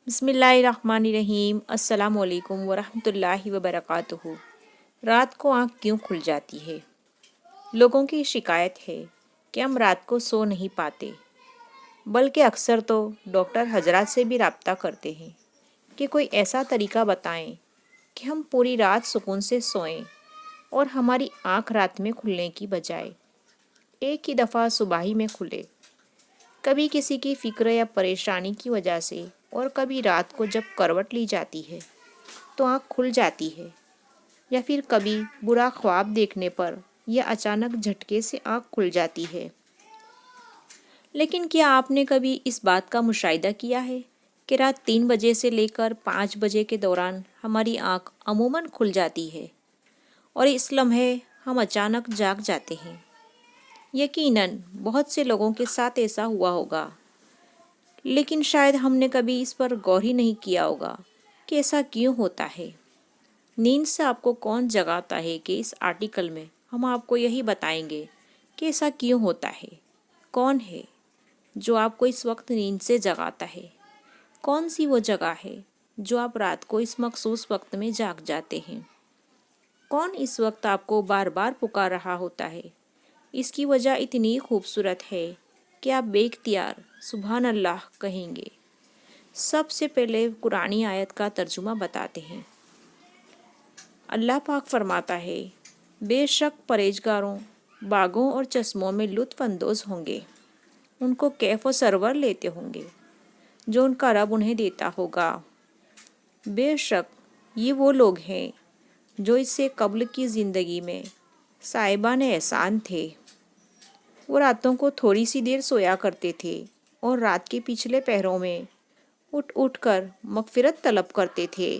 بسم اللہ الرحمن الرحیم۔ السلام علیکم ورحمۃ اللہ وبرکاتہ۔ رات کو آنکھ کیوں کھل جاتی ہے؟ لوگوں کی شکایت ہے کہ ہم رات کو سو نہیں پاتے، بلکہ اکثر تو ڈاکٹر حضرات سے بھی رابطہ کرتے ہیں کہ کوئی ایسا طریقہ بتائیں کہ ہم پوری رات سکون سے سوئیں اور ہماری آنکھ رات میں کھلنے کی بجائے ایک ہی دفعہ صبح میں کھلے۔ کبھی کسی کی فکر یا پریشانی کی وجہ سے اور کبھی رات کو جب کروٹ لی جاتی ہے تو آنکھ کھل جاتی ہے، یا پھر کبھی برا خواب دیکھنے پر یا اچانک جھٹکے سے آنکھ کھل جاتی ہے۔ لیکن کیا آپ نے کبھی اس بات کا مشاہدہ کیا ہے کہ رات 3 بجے سے لے کر 5 بجے کے دوران ہماری آنکھ عموماً کھل جاتی ہے اور اس لمحے ہم اچانک جاگ جاتے ہیں؟ یقیناً بہت سے لوگوں کے ساتھ ایسا ہوا ہوگا، لیکن شاید ہم نے کبھی اس پر غور ہی نہیں کیا ہوگا کہ ایسا کیوں ہوتا ہے۔ نیند سے آپ کو کون جگاتا ہے کہ اس آرٹیکل میں ہم آپ کو یہی بتائیں گے کہ ایسا کیوں ہوتا ہے۔ کون ہے جو آپ کو اس وقت نیند سے جگاتا ہے؟ کون سی وہ جگہ ہے جو آپ رات کو اس مخصوص وقت میں جاگ جاتے ہیں؟ کون اس وقت آپ کو بار بار پکار رہا ہوتا ہے؟ اس کی وجہ اتنی خوبصورت ہے کہ آپ بے اختیار سبحان اللہ کہیں گے۔ سب سے پہلے قرآنی آیت کا ترجمہ بتاتے ہیں۔ اللہ پاک فرماتا ہے، بے شک پرہیزگاروں باغوں اور چشموں میں لطف اندوز ہوں گے، ان کو کیف و سرور لیتے ہوں گے جو ان کا رب انہیں دیتا ہوگا۔ بے شک یہ وہ لوگ ہیں جو اس سے قبل کی زندگی میں صاحبان احسان تھے۔ وہ راتوں کو تھوڑی سی دیر سویا کرتے تھے اور رات کے پچھلے پہروں میں اٹھ کر مغفرت طلب کرتے تھے۔